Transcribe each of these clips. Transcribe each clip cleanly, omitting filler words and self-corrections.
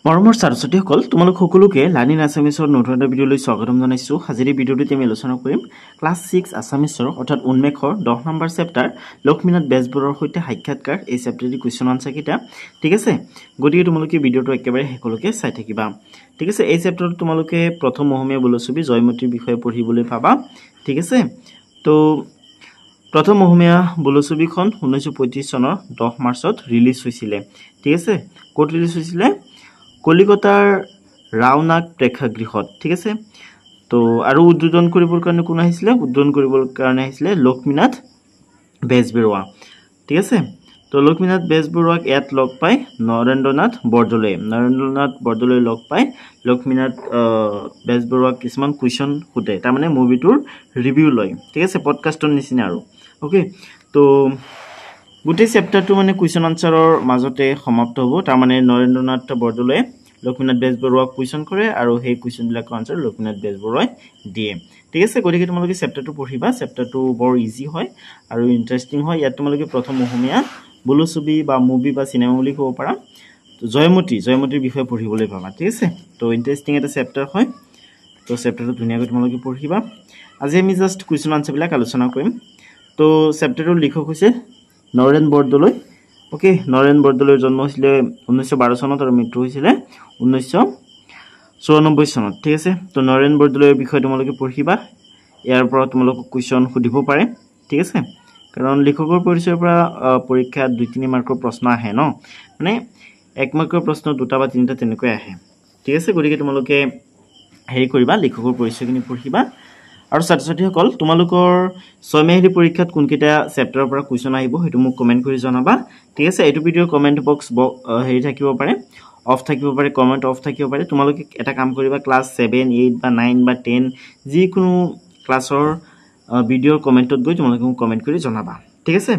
মৰমৰ ছাত্ৰ-ছাত্ৰীসকল তোমালোক সকলোকে লাৰ্নিং আছামিছৰ নতুন এটা ভিডিঅ'লৈ স্বাগতম জনাইছোঁ। আজিৰ এই ভিডিঅ'টোত আমি আলোচনা কৰিম ক্লাছ 6 আছামিছৰ অৰ্থাৎ উন্মেষৰ 10 নম্বৰ চেপ্টাৰ লক্ষ্মীনাথ বেজবৰুৱাৰ সৈতে সাক্ষাৎকাৰ এই চেপ্টাৰটি কুৱেশ্যন আনসাৰ কিটা ঠিক আছে। গতিকে তোমালোকে ভিডিঅ'টো একেবাৰে শেষলৈকে চাই থাকিবা ঠিক আছে। এই চেপ্টাৰত তোমালোকে প্ৰথম অসমীয়া বোলছবি জয়মতীৰ বিষয়ে পঢ়িবলৈ পাবা ঠিক আছে। তো প্ৰথম অসমীয়া বোলছবিখন 1935 চনৰ 10 মাৰ্চত ৰিলিজ হৈছিলে ঠিক আছে। ক'ত ৰিলিজ হৈছিলে? কলিকতাৰ ৰাওনাক প্ৰেক্ষাগৃহত ঠিক আছে। তো আৰু উদ্বোধন কৰিবৰ কাৰণে কোন আহিছিলে? উদ্বোধন কৰিবৰ কাৰণে আহিছিলে লক্ষ্মীনাথ বেজবৰুৱা ঠিক আছে। তো লক্ষ্মীনাথ বেজবৰুৱাক ইয়াত লগ পাই নৰেন্দ্ৰনাথ বৰদলৈ লগ পাই লক্ষ্মীনাথ বেজবৰুৱাক কিছুমান কুৱেশ্যন সোধে, তাৰমানে মুভিটোৰ ৰিভিউ লয় ঠিক আছে, পডকাষ্টৰ নিচিনা আৰু ওকে। তো গোটেই চেপ্টাৰটো মানে কুৱেশ্যন আনসাৰৰ মাজতে সমাপ্ত হ'ব। তাৰমানে নৰেন্দ্ৰনাথ বৰদলৈয়ে লক্ষ্মীনাথ বেজবৰুৱাক কুৱেশ্যন কৰে আৰু সেই কুৱেশ্যনবিলাকৰ আনসাৰ লক্ষ্মীনাথ বেজবৰুৱাই দিয়ে ঠিক আছে। গতিকে তোমালোকে চেপ্টাৰটো পঢ়িবা, চেপ্টাৰটো বৰ ইজি হয় আৰু ইণ্টাৰেষ্টিং হয়। ইয়াত তোমালোকে প্ৰথম অসমীয়া বোলছবি বা মুভি বা চিনেমা বুলি ক'ব পাৰা জয়মতীৰ বিষয়ে পঢ়িবলৈ পাবা ঠিক আছে। তো ইণ্টাৰেষ্টিং এটা চেপ্টাৰ হয়। তো চেপ্টাৰটো ধুনীয়াকৈ তোমালোকে পঢ়িবা। আজি আমি জাষ্ট কুৱেশ্যন আনসাৰবিলাক আলোচনা কৰিম। তো চেপ্টাৰটোৰ লিখক হৈছে নৰেন বৰদলৈ ওকে। নৰেন বৰদলৈৰ জন্ম হৈছিলে 1912 চনত আৰু মৃত্যু হৈছিলে 1994 চনত ঠিক আছে। তো নৰেন বৰদলৈৰ বিষয়ে তোমালোকে পঢ়িবা, ইয়াৰ পৰা তোমালোকক কুৱেশ্যন সুধিব পাৰে ঠিক আছে। কাৰণ লিখকৰ পৰিচয়ৰ পৰা পৰীক্ষাত 2-3 মাৰ্কৰ প্ৰশ্ন আহে ন, মানে 1 মাৰ্কৰ প্ৰশ্ন 2টা বা 3টা তেনেকৈ আহে ঠিক আছে। গতিকে তোমালোকে হেৰি কৰিবা, লিখকৰ পৰিচয়খিনি পঢ়িবা। আৰু ছাত্ৰ-ছাত্ৰীসকল তোমালোকৰ 6 মাহিলী পৰীক্ষাত কোনকেইটা চেপ্টাৰৰ পৰা কুৱেশ্যন আহিব সেইটো মোক কমেণ্ট কৰি জনাবা ঠিক আছে। এইটো ভিডিঅ'ৰ কমেণ্ট বক্স হেৰি থাকিব পাৰে, অফ থাকিব পাৰে, কমেণ্ট অফ থাকিব পাৰে। তোমালোকে এটা কাম কৰিবা, ক্লাছ 7, 8 বা 9 বা 10 যিকোনো ক্লাছৰ ভিডিঅ'ৰ কমেণ্টত গৈ তোমালোকে মোক কমেণ্ট কৰি জনাবা ঠিক আছে।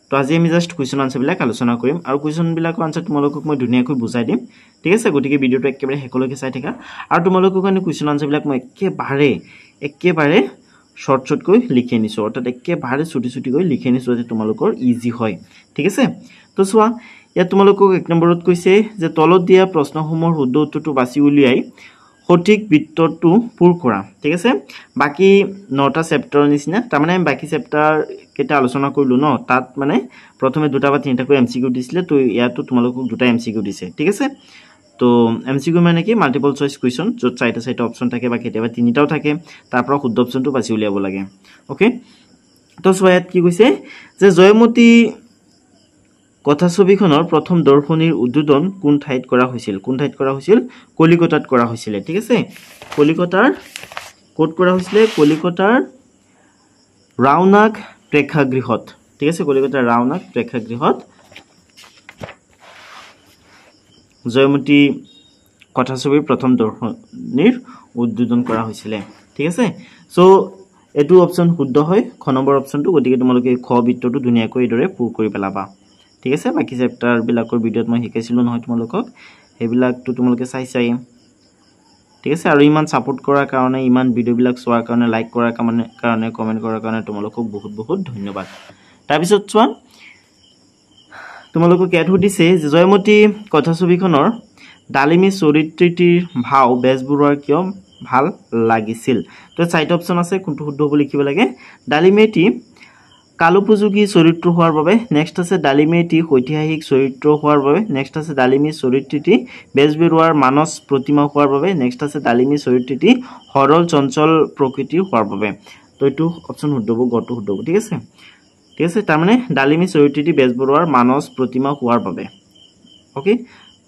তো আজি আমি জাষ্ট কুৱেশ্যন আনসাৰবিলাক আলোচনা কৰিম আৰু কুৱেশ্যনবিলাকৰ আনসাৰ তোমালোকক মই ধুনীয়াকৈ বুজাই দিম ঠিক আছে। গতিকে ভিডিঅ'টো একেবাৰে শেষলৈকে চাই থাকা আৰু তোমালোকৰ কাৰণে কুৱেশ্যন আনসাৰবিলাক মই একেবাৰে শ্বৰ্টকৈ লিখি আনিছোঁ, অৰ্থাৎ একেবাৰে চুটিকৈ লিখি আনিছোঁ যাতে তোমালোকৰ ইজি হয় ঠিক আছে। তো চোৱা, ইয়াত তোমালোকক 1 নম্বৰত কৈছে যে তলত দিয়া প্ৰশ্নসমূহৰ শুদ্ধ উত্তৰটো বাছি উলিয়াই সঠিক বৃত্তটো পূৰ কৰা ঠিক আছে। বাকী 9টা চেপ্টাৰৰ নিচিনা, তাৰমানে আমি বাকী চেপ্টাৰ কেইটা আলোচনা কৰিলোঁ ন, তাত মানে প্ৰথমে 2টা বা 3টাকৈ MCQ দিছিলে। তো ইয়াতো তোমালোকক 2টা MCQ দিছে ঠিক আছে। তো MCQ মানে কি? মাল্টিপল চইচ কুৱেশ্যন, য'ত 4টা অপশ্যন থাকে বা কেতিয়াবা 3টাও থাকে, তাৰ পৰা শুদ্ধ অপশ্যনটো বাছি উলিয়াব লাগে ওকে। তো চোৱা, ইয়াত কি কৈছে যে জয়মতী কথাছবিখনৰ প্ৰথম দৰ্শনীৰ উদ্বোধন কোন ঠাইত কৰা হৈছিল? কলিকতাত কৰা হৈছিলে ঠিক আছে। কলিকতাৰ ক'ত কৰা হৈছিলে? কলিকতাৰ ৰাওনাক প্ৰেক্ষাগৃহত ঠিক আছে। কলিকতাৰ ৰাওনাক প্ৰেক্ষাগৃহত জয়মতী কথাছবিৰ প্ৰথম দৰ্শনীৰ উদ্বোধন কৰা হৈছিলে ঠিক আছে। চ' এইটো অপশ্যন শুদ্ধ হয়, খ নম্বৰ অপশ্যনটো। গতিকে তোমালোকে খ বৃত্তটো ধুনীয়াকৈ এইদৰে পূৰ কৰি পেলাবা ঠিক আছে। বাকী চেপ্টাৰবিলাকৰ ভিডিঅ'ত মই শিকাইছিলোঁ নহয় তোমালোকক, সেইবিলাকতো তোমালোকে চাই ঠিক আছে। আৰু ইমান ছাপোৰ্ট কৰাৰ কাৰণে, ইমান ভিডিঅ'বিলাক চোৱাৰ কাৰণে, লাইক কৰাৰ কাৰণে, কমেণ্ট কৰাৰ কাৰণে তোমালোকক বহুত ধন্যবাদ। তাৰপিছত চোৱা, তোমালোকক ইয়াত সুধিছে যে জয়মতী কথাছবিখনৰ ডালিমী চৰিত্ৰটিৰ ভাও বেজবৰুৱাৰ কিয় ভাল লাগিছিল? তো 4টা অপশ্যন আছে, কোনটো শুদ্ধ হ'ব লিখিব লাগে। ডালিমীটি কালোপযোগী চৰিত্ৰ হোৱাৰ বাবে, নেক্সট আছে ডালিমীটি ঐতিহাসিক চৰিত্ৰ হোৱাৰ বাবে, নেক্সট আছে ডালিমী চৰিত্ৰটি বেজবৰুৱাৰ মানস প্ৰতিমা হোৱাৰ বাবে, নেক্সট আছে ডালিমী চৰিত্ৰটি সৰল চঞ্চল প্ৰকৃতিৰ হোৱাৰ বাবে। তো এইটো অপশ্যন শুদ্ধ হ'ব, গটো শুদ্ধ হ'ব ঠিক আছে। তাৰমানে ডালিমী চৰিত্ৰটি বেজবৰুৱাৰ মানস প্ৰতিমা হোৱাৰ বাবে ওকে।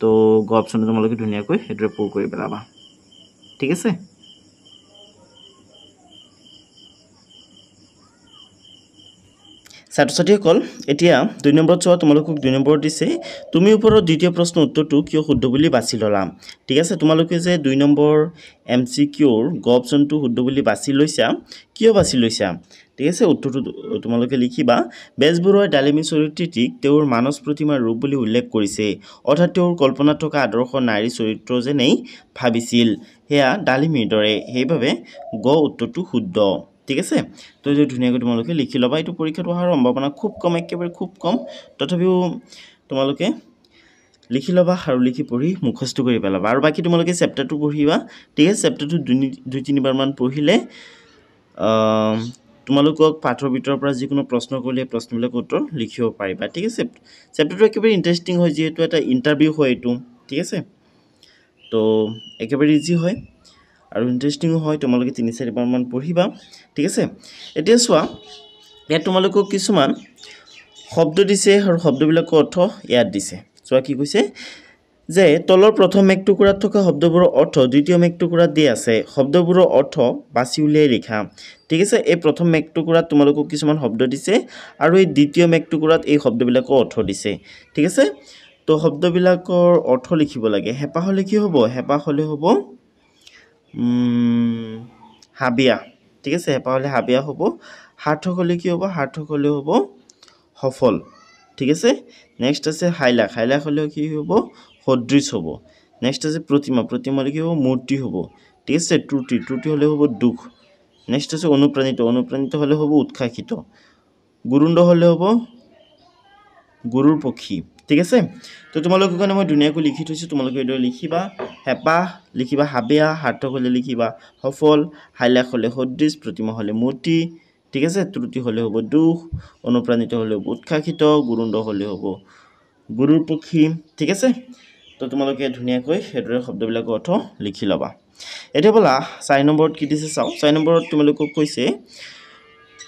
তো গ অপশ্যনটো তোমালোকে ধুনীয়াকৈ সেইদৰে পূৰ কৰি পেলাবা ঠিক আছে। ছাত্ৰ-ছাত্ৰীসকল এতিয়া 2 নম্বৰত চোৱা, তোমালোকক 2 নম্বৰত দিছে তুমি ওপৰত দ্বিতীয় প্ৰশ্ন উত্তৰটো কিয় শুদ্ধ বুলি বাছি ল'লা ঠিক আছে। তোমালোকে যে 2 নম্বৰ MCQৰ গ অপশ্যনটো শুদ্ধ বুলি বাছি লৈছা, কিয় বাছি লৈছা ঠিক আছে। উত্তৰটো তোমালোকে লিখিবা। বেজবৰুৱাই ডালিমী চৰিত্ৰটিক তেওঁৰ মানস প্ৰতিমাৰ ৰূপ বুলি উল্লেখ কৰিছে, অৰ্থাৎ তেওঁৰ কল্পনাত থকা আদৰ্শ নাৰী চৰিত্ৰ যেনেই ভাবিছিল সেয়া ডালিমীৰ দৰে, সেইবাবে গ উত্তৰটো শুদ্ধ ঠিক আছে। তো এইটো ধুনীয়াকৈ তোমালোকে লিখি ল'বা। এইটো পৰীক্ষাত অহাৰ সম্ভাৱনা খুব কম, একেবাৰে খুব কম। তথাপিও তোমালোকে লিখি ল'বা আৰু লিখি পঢ়ি মুখস্থ কৰি পেলাবা আৰু বাকি তোমালোকে চেপ্টাৰটো পঢ়িবা ঠিক আছে চেপ্টাৰটো 2-3 বাৰ মান পঢ়িলে তোমালোকক পাঠৰ ভিতৰৰ পৰা যিকোনো প্ৰশ্ন কৰিলে প্ৰশ্নবিলাকৰ উত্তৰ লিখিব পাৰিবা ঠিক আছে চেপ্টাৰটো একেবাৰে ইন্টাৰেষ্টিং হয় যেহেতু এটা ইন্টাৰভিউ হয় এটো ঠিক আছে তো একেবাৰে ইজি হয় আৰু ইন্টাৰেষ্টিং হয় তোমালোকে 3-4 বাৰ মান পঢ়িবা ঠিক আছে এতিয়া চোৱা ইয়াত তোমালোকক কিছুমান শব্দ দিছে আৰু শব্দবিলাকৰ অৰ্থ ইয়াত দিছে চোৱা কি কৈছে যে তলৰ প্ৰথম মেকটুকুৰাত থকা শব্দবোৰৰ অৰ্থ দ্বিতীয় মেকটুকুৰাত দি আছে শব্দবোৰৰ অৰ্থ বাছি উলিয়াই লিখা ঠিক আছে এই প্ৰথম মেকটুকুৰাত তোমালোকক কিছুমান শব্দ দিছে আৰু এই দ্বিতীয় মেকটুকুৰাত এই শব্দবিলাকৰ অৰ্থ দিছে ঠিক আছে তো শব্দবিলাকৰ অৰ্থ লিখিব লাগে হেপা হলে কি হ'ব হেপা হলে হ'ব হাবিয়া ঠিক আছে হেপা হলে হাবিয়া হ'ব সাৰ্থক হলে কি হ'ব সাৰ্থক হলে হ'ব সফল ঠিক আছে নেক্সট আছে হাইলা হাইলা হলে কি হ'ব সদৃশ হ'ব নেক্সট আছে প্ৰতিমা প্ৰতিমা হলে কি হ'ব মূৰ্তি হ'ব ঠিক আছে ত্ৰুটি ত্ৰুটি হলে হ'ব দুখ নেক্সট আছে অনুপ্ৰাণিত অনুপ্ৰাণিত হলে হ'ব উৎসাহিত গুৰুণ্ড হলে হ'ব গুৰুৰ পক্ষী ঠিক আছে তো তোমালোকৰ কাৰণে মই ধুনীয়াকৈ লিখি থৈছো তোমালোকে এটো লিখিবা হেপা লিখিবা হাবিয়া সাৰ্থক হলে লিখিবা সফল হাইলা হলে সদৃশ প্ৰতিমা হলে মূৰ্তি ঠিক আছে ত্ৰুটি হলে হ'ব দুখ অনুপ্ৰাণিত হলে হ'ব উৎসাহিত গুৰুণ্ড হলে হ'ব গুৰুৰ পক্ষী ঠিক আছে তো তোমালোকে ধুনীয়াকৈ হেদৰে শব্দবিলাকৰ অৰ্থ লিখি লবা এটা বলা 4 নম্বৰত কি দিছে চাও 4 নম্বৰত তোমালোকক কৈছে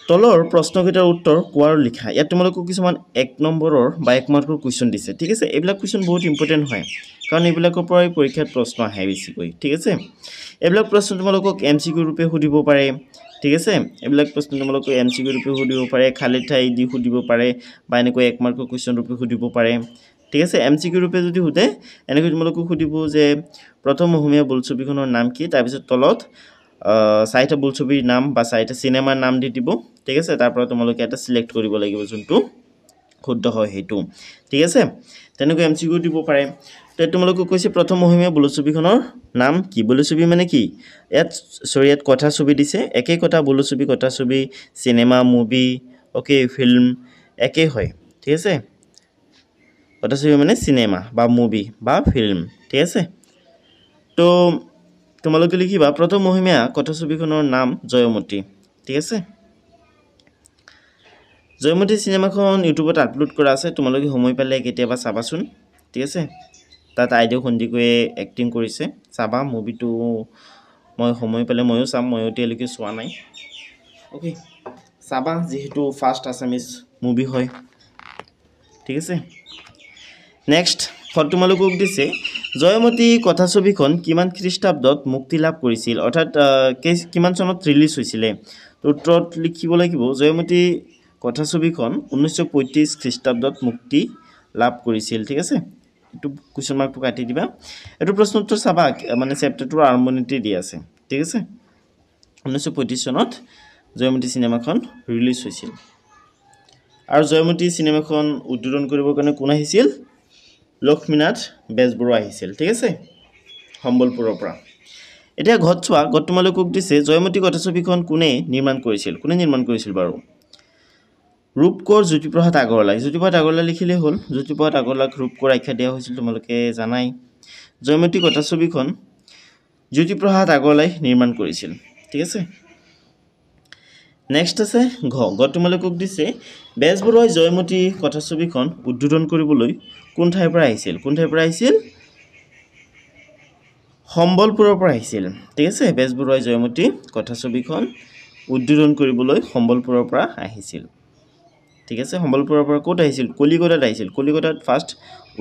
তলৰ প্ৰশ্নকেইটাৰ উত্তৰ কোৱাৰ লিখা ইয়াত তোমালোকক কিছুমান 1 নম্বৰৰ বা 1 মাৰ্কৰ কোৱেশ্চন দিছে ঠিক আছে এইবিলাক কোৱেশ্চন বহুত ইম্পৰ্টেন্ট হয় কাৰণ এইবিলাকৰ পৰাই পৰীক্ষাত প্ৰশ্ন আহে বেছিকৈ ঠিক আছে এইবিলাক প্ৰশ্ন তোমালোকক এমসিকিউ ৰূপে সুধিব পাৰে ঠিক আছে এইবিলাক প্ৰশ্ন তোমালোকক এমসিকিউ ৰূপে সুধিব পাৰে খালি ঠাই দি সুধিব পাৰে বা এনেকৈ 1 মাৰ্কৰ কোৱেশ্চন ৰূপে সুধিব পাৰে ঠিক আছে এমসিকিউ ৰূপে যদি সুধে এনেকৈ তোমালোকক সুধিব যে প্ৰথম অসমীয়া বোলছবিখনৰ নাম কি তাৰ পিছত তলত চাইটা বোলছবিৰ নাম বা চাইটা সিনেমাৰ নাম দি দিব ঠিক আছে তাৰ পৰা তোমালোকে এটা সিলেক্ট কৰিব লাগিব যোনটো শুদ্ধ হয় হেতু ঠিক আছে তেনেকৈ এমসিকিউ দিব পাৰে তে তোমালোকক কৈছে প্ৰথম অসমীয়া বোলছবিখনৰ নাম কি বোলছবি মানে কি ইয়াত কথা ছবি দিছে একে কথা বোলছবি কথা ছবি সিনেমা মুভি ওকে ফিল্ম একে হয় ঠিক আছে কথা ছবি মানে সিনেমা বা মুভি বা ফিল্ম ঠিক আছে তো তোমালোকে লিখিবা প্ৰথম অসমীয়া কথা ছবিখনৰ নাম জয়মতী ঠিক আছে জয়মতী সিনেমাখন ইউটিউবত আপলোড কৰা আছে তোমালোকে সময় পালে কেতিয়াবা চাবাচোন ঠিক আছে তাত আইডিও খন্দিকৈ এক্টিং কৰিছে চাবা মুভিটো মই সময় পালে ময়ো চাম ময়ো তেলকে চোৱা নাই ওকে চাবা যেহেতু ফাৰ্স্ট আসামিজ মুভি হয় ঠিক আছে নেক্সট তোমালোকক দিছে জয়মতী কথা ছবিখন কিমান খ্ৰীষ্টাব্দত মুক্তি লাভ কৰিছিল অৰ্থাৎ কিমান চনত ৰিলিজ হৈছিল উত্তৰত লিখিব লাগিব জয়মতী কথা ছবিখন 1935 খ্ৰীষ্টাব্দত মুক্তি লাভ কৰিছিল ঠিক আছে এটো কোৱেশ্চন মাৰ্কটো কাটি দিবা এটো প্ৰশ্ন উত্তৰ চাবা মানে চেপ্টাৰটোৰ আৰম্ভণিতে দি আছে ঠিক আছে 1935 চনত জয়মতী সিনেমাখন ৰিলিজ হৈছিল আৰু জয়মতী সিনেমাখন উদ্বোধন কৰিবৰ কাৰণে কোন আহিছিল লক্ষ্মীনাথ বেজবৰুৱা আহিছিল ঠিক আছে সম্বলপুৰৰ পৰা এতিয়া ঘট চোৱা ঘট তোমালোকক দিছে জয়মতী কথা ছবিখন কোনে নিৰ্মাণ কৰিছিল বাৰু ৰূপকৰ জ্যোতিপ্ৰসাদ আগৰৱালা লিখিলে হ'ল জ্যোতিপ্ৰসাদ আগৰৱালাক ৰূপকৰ আখ্যা দিয়া হৈছিল তোমালোকে জানাই জয়মতী কথা ছবিখন জ্যোতিপ্ৰসাদ আগৰৱালাই নিৰ্মাণ কৰিছিল ঠিক আছে নেক্সট আছে ঘ তোমালোকক দিছে বেজবৰুৱাই জয়মতী কথা ছবিখন উদ্বোধন কৰিবলৈ কোন ঠাইৰ পৰা আহিছিল সম্বলপুৰৰ পৰা আহিছিল ঠিক আছে বেজবৰুৱাই জয়মতী কথা ছবিখন উদ্বোধন কৰিবলৈ সম্বলপুৰৰ পৰা আহিছিল ঠিক আছে সম্বলপুৰৰ পৰা ক'ত আহিছিল কলিকতাত ফাৰ্স্ট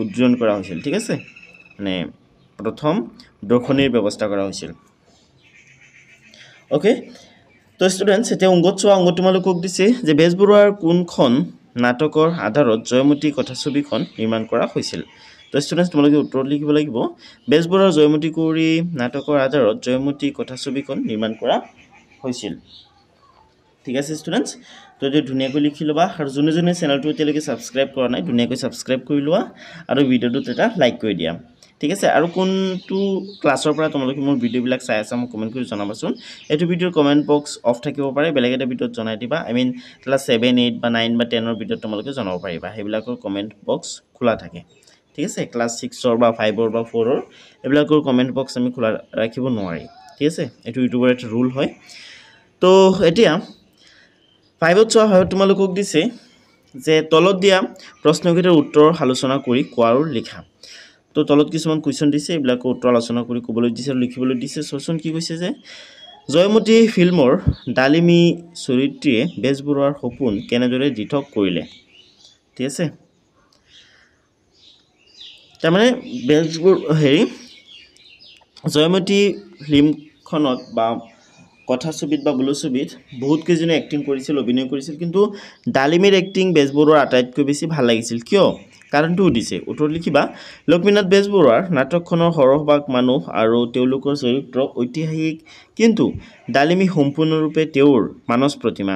উদ্বোধন কৰা হৈছিল ঠিক আছে মানে প্ৰথম দৰ্শনীৰ ব্যৱস্থা কৰা হৈছিল ওকে তো স্টুডেন্টস এতিয়া অংগত তোমালোকক দিছে যে বেজবৰুৱাৰ কোনখন নাটকৰ আধাৰত জয়মতী কথা ছবিখন নিৰ্মাণ কৰা হৈছিল তো স্টুডেন্টস তোমালোকে উত্তৰ লিখিব লাগিব বেজবৰুৱাৰ জয়মতী কুঁৱৰী নাটকৰ আধাৰত জয়মতী কথা ছবিখন নিৰ্মাণ কৰা হৈছিল ঠিক আছে স্টুডেন্টস তো এই ধুনীয়াকৈ লিখি লবা আৰু যোনে চেনেলটো এতিয়ালৈকে সাবস্ক্ৰাইব কৰা নাই ধুনীয়াকৈ সাবস্ক্ৰাইব কৰি লোৱা আৰু ভিডিওটো এটা লাইক কৰি দিয়া ঠিক আছে আৰু কোনটো ক্লাছৰ পৰা তোমালোকে মোৰ ভিডিওবিলাক চাই আছা মোক কমেন্ট কৰি জনাবাচোন এটো ভিডিওৰ কমেন্ট বক্স অফ থাকিব পাৰে বেলেগ এটা ভিডিওত জনাই দিবা আই মিন ক্লাছ 7 8 বা 9 বা 10 ৰ ভিডিওত তোমালোকে জনাব পাৰিবা হেবিলাকৰ কমেন্ট বক্স খোলা থাকে ঠিক আছে ক্লাছ 6 বা 5 বা 4 এইবিলাকৰ কমেণ্ট বক্স আমি খোলা ৰাখিব নোৱাৰি ঠিক আছে এইটো ইউটিউবৰ এটা ৰুল হয় তো এতিয়া 5ত চোৱা হয় তোমালোকক দিছে যে তলত দিয়া প্ৰশ্নকেইটাৰ উত্তৰ আলোচনা কৰি কোৱা আৰু লিখা তো তলত কিছুমান কুৱেশ্যন দিছে এইবিলাকৰ উত্তৰ আলোচনা কৰি ক'বলৈ দিছে আৰু লিখিবলৈ দিছে চোৱাচোন কি কৈছে যে জয়মতী ফিল্মৰ ডালিমী চৰিত্ৰীয়ে বেজবৰুৱাৰ সপোন কেনেদৰে দিঠক কৰিলে ঠিক আছে তাৰমানে জয়মতী ফিল্মখনত বা কথাছবিত বা বোলছবিত বহুত কেইজনে এক্টিং কৰিছিল অভিনয় কৰিছিল কিন্তু ডালিমীৰ এক্টিং বেজবৰুৱাৰ আটাইতকৈ বেছি ভাল লাগিছিল কিয় কাৰণটো দিছে উত্তৰ লিখিবা লক্ষ্মীনাথ বেজবৰুৱাৰ নাটকখনৰ সৰহভাগ মানুহ আৰু তেওঁলোকৰ চৰিত্ৰ ঐতিহাসিক কিন্তু ডালিমী সম্পূৰ্ণৰূপে তেওঁৰ মানস প্ৰতিমা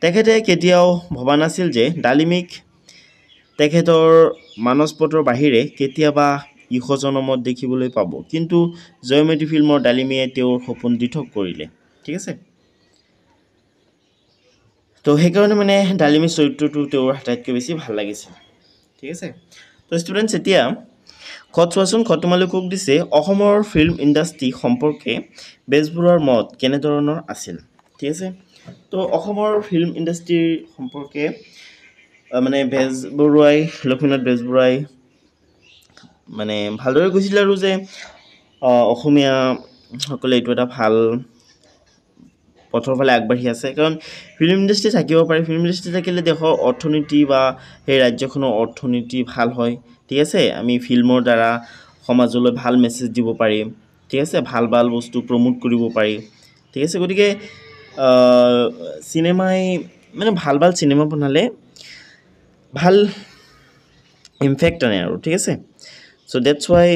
তেখেতে কেতিয়াও ভবা নাছিল যে ডালিমীক তেখেতৰ মানসপটৰ বাহিৰে কেতিয়াবা ইহজনমত দেখিবলৈ পাব কিন্তু জয়মতী ফিল্মৰ ডালিমীয়ে তেওঁৰ সপোন দিঠক কৰিলে ঠিক আছে তো সেইকাৰণে মানে ডালিমী চৰিত্ৰটো তেওঁৰ আটাইতকৈ বেছি ভাল লাগিছিল ঠিক আছে তো ষ্টুডেণ্টছ এতিয়া খত চোৱাচোন খত তোমালোকক দিছে অসমৰ ফিল্ম ইণ্ডাষ্ট্ৰি সম্পৰ্কে বেজবৰুৱাৰ মত কেনেধৰণৰ আছিল ঠিক আছে তো অসমৰ ফিল্ম ইণ্ডাষ্ট্ৰিৰ সম্পৰ্কে মানে বেজবৰুৱাই লক্ষ্মীনাথ বেজবৰুৱাই মানে ভালদৰে কৈছিল আৰু যে অসমীয়াসকলে এইটো এটা ভাল পথৰ ফালে আগবাঢ়ি আছে কাৰণ ফিল্ম ইণ্ডাষ্ট্ৰি থাকিব পাৰে ফিল্ম ইণ্ডাষ্ট্ৰি থাকিলে দেশৰ অৰ্থনীতি বা সেই ৰাজ্যখনৰ অৰ্থনীতি ভাল হয় ঠিক আছে আমি ফিল্মৰ দ্বাৰা সমাজলৈ ভাল মেছেজ দিব পাৰিম ঠিক আছে ভাল ভাল বস্তু প্ৰমোট কৰিব পাৰি ঠিক আছে গতিকে চিনেমাই মানে ভাল ভাল চিনেমা বনালে ভাল ইমফেক্ট আনে আৰু ঠিক আছে চ' ডেটছ ৱাই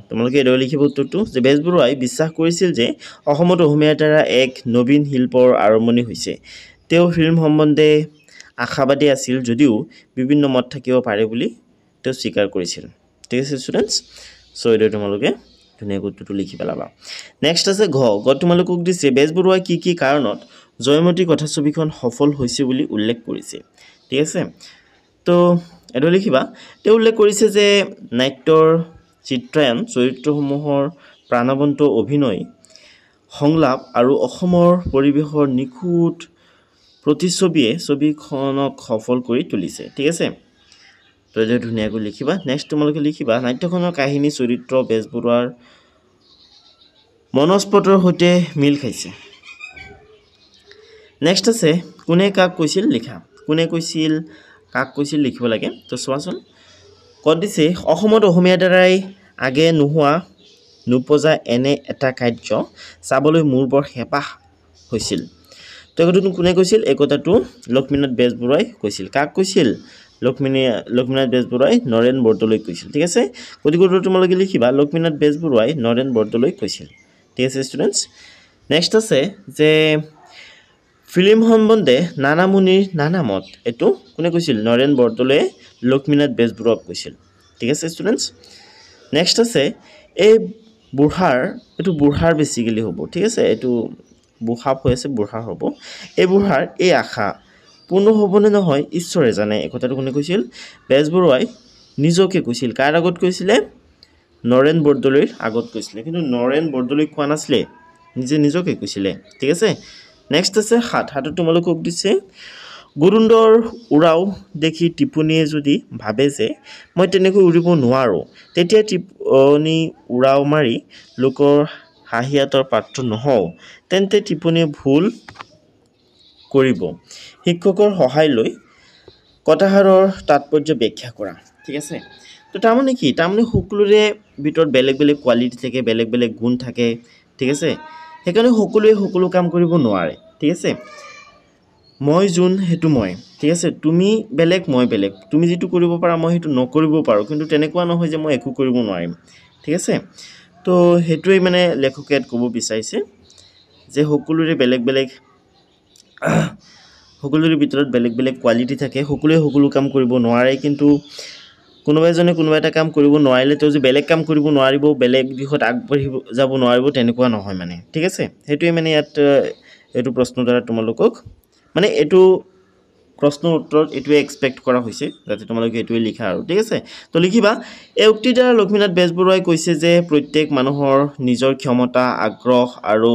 তোমালোকে এইদৰে লিখিব উত্তৰটো যে বেজবৰুৱাই বিশ্বাস কৰিছিল যে অসমত অসমীয়াৰ দ্বাৰা এক নবীন শিল্পৰ আৰম্ভণি হৈছে তেওঁ ফিল্ম সম্বন্ধে আশাবাদী আছিল যদিও বিভিন্ন মত থাকিব পাৰে বুলি তেওঁ স্বীকাৰ কৰিছিল ঠিক আছে ষ্টুডেণ্টছ চ' এইদৰে তোমালোকে ধুনীয়াকৈ উত্তৰটো লিখি পেলাবা নেক্সট আছে ঘ তোমালোকক দিছে বেজবৰুৱাই কি কাৰণত জয়মতী কথাছবিখন সফল হৈছে বুলি উল্লেখ কৰিছে ঠিক আছে তো এইটো লিখিবা তেওঁ উল্লেখ কৰিছে যে নাট্যৰ চিত্ৰায়ন চৰিত্ৰসমূহৰ প্ৰাণৱন্ত অভিনয় সংলাপ আৰু অসমৰ পৰিৱেশৰ নিখুঁত প্ৰতিচ্ছবিয়ে ছবিখনক সফল কৰি তুলিছে ঠিক আছে তো এইটো ধুনীয়াকৈ লিখিবা নেক্সট তোমালোকে লিখিবা নাট্যখনৰ কাহিনী চৰিত্ৰ বেজবৰুৱাৰ মনস্পটৰ সৈতে মিল খাইছে নেক্সট আছে কোনে কাক কৈছিল লিখা কোনে কৈছিল কাক কৈছিল লিখিব লাগে তো চোৱাচোন কত দিছে অসমত অসমীয়াৰ দ্বাৰাই আগে নোপোজা এনে এটা কাৰ্য চাবলৈ মোৰ বৰ হেঁপাহ হৈছিল তো এইটো কোনে কৈছিল এই কথাটো লক্ষ্মীনাথ বেজবৰুৱাই কৈছিল কাক কৈছিল লক্ষ্মীনাথ বেজবৰুৱাই নৰেন বৰদলৈক কৈছিল ঠিক আছে গতিকে তোমালোকে লিখিবা লক্ষ্মীনাথ বেজবৰুৱাই নৰেন বৰদলৈক কৈছিল ঠিক আছে ষ্টুডেণ্টছ নেক্সট আছে যে ফিল্ম সম্বন্ধে নানা মুনিৰ নানা মত এইটো কোনে কৈছিল নৰেন বৰদলৈয়ে লক্ষ্মীনাথ বেজবৰুৱাক কৈছিল ঠিক আছে ষ্টুডেণ্টছ নেক্সট আছে এই বুঢ়াৰ বেছিকেলি হ'ব ঠিক আছে এইটো বুঢ়া হৈ আছে বুঢ়াৰ হ'ব এই বুঢ়াৰ এই আশা পূৰ্ণ হ'বনে নহয় ঈশ্বৰে জানে এই কথাটো কোনে কৈছিল বেজবৰুৱাই নিজকে কৈছিল কাৰ আগত কৈছিলে নৰেন বৰদলৈৰ আগত কৈছিলে কিন্তু নৰেন বৰদলৈক কোৱা নাছিলে নিজকে কৈছিলে ঠিক আছে নেক্সট আছে হাতত তোমালোকক দিছে গুৰুন্দৰ উৰাও দেখি টিপনিয়ে যদি ভাবে যে মই তেনেকৈ উৰিব নোৱাৰোঁ তেতিয়া টিপনি উৰাও মাৰি লোকৰ হাঁহিয়াতৰ পাত্ৰ নহওঁ তেন্তে টিপনিয়ে ভুল কৰিব শিক্ষকৰ সহায় লৈ কথাষাৰৰ তাৎপৰ্য ব্যাখ্যা কৰা ঠিক আছে তো তাৰমানে কি তাৰমানে সকলোৰে ভিতৰত বেলেগ বেলেগ কোৱালিটি থাকে বেলেগ বেলেগ গুণ থাকে ঠিক আছে সেইকাৰণে সকলোৱে সকলো কাম কৰিব নোৱাৰে ঠিক আছে মই যোন হেতু মই ঠিক আছে তুমি বেলেগ মই বেলেগ তুমি যেটো কৰিব পাৰা মই হেতু নকৰিব পাৰো কিন্তু তেনেকুৱা নহয় যে মই একো কৰিব নোৱাৰিম ঠিক আছে তো হেতুই মানে লেখকে ক'ব বিচাৰিছে যে সকলোৰে বেলেগ বেলেগ সকলোৰে ভিতৰত বেলেগ বেলেগ কোৱালিটি থাকে সকলোৱে সকলো কাম কৰিব নোৱাৰে কিন্তু কোনোবা এজনে কোনোবা এটা কাম কৰিব নোৱাৰিলে তেওঁ যে বেলেগ কাম কৰিব নোৱাৰিব বেলেগ দিশত আগবাঢ়িব যাব নোৱাৰিব তেনেকুৱা নহয় মানে ঠিক আছে হেতুই মানে ইয়াত এইটো প্ৰশ্ন দ্বাৰা তোমালোকক মানে এইটো প্ৰশ্নৰ উত্তৰত এটোৱে এক্সপেক্ট কৰা হৈছে যাতে তোমালোকে এটোৱে লিখা আৰু ঠিক আছে তো লিখিবা এই উক্তিৰ দ্বাৰা লক্ষ্মীনাথ বেজবৰুৱাই কৈছে যে প্ৰত্যেক মানুহৰ নিজৰ ক্ষমতা আগ্ৰহ আৰু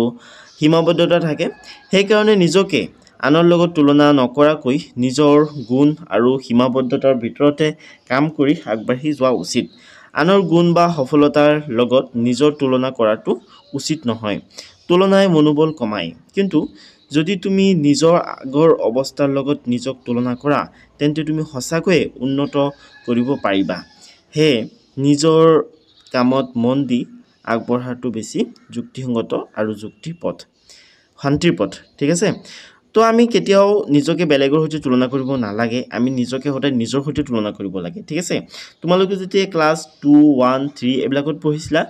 সীমাবদ্ধতা থাকে সেই কাৰণে নিজকে আনৰ লগত তুলনা নকৰাকৈ নিজৰ গুণ আৰু সীমাবদ্ধতাৰ ভিতৰতে কাম কৰি আগবাঢ়ি যোৱা উচিত আনৰ গুণ বা সফলতাৰ লগত নিজৰ তুলনা কৰাটো উচিত নহয় তুলনাই মনোবল কমায় কিন্তু যদি তুমি নিজৰ আগৰ অৱস্থাৰ লগত নিজক তুলনা কৰা তেন্তে তুমি সঁচাকৈ উন্নত কৰিব পাৰিবা হে নিজৰ কামত মন দি আগবঢ়াটো বেছি যুক্তিসংগত আৰু যুক্তিপথ শান্তিৰ পথ ঠিক আছে তো আমি কেতিয়াও নিজকে বেলেগৰ সৈতে তুলনা কৰিব নালাগে আমি নিজকে সদায় নিজৰ সৈতে তুলনা কৰিব লাগে ঠিক আছে তোমালোকে যেতিয়া ক্লাছ 2 1 3 এইবিলাকত পঢ়িছিলা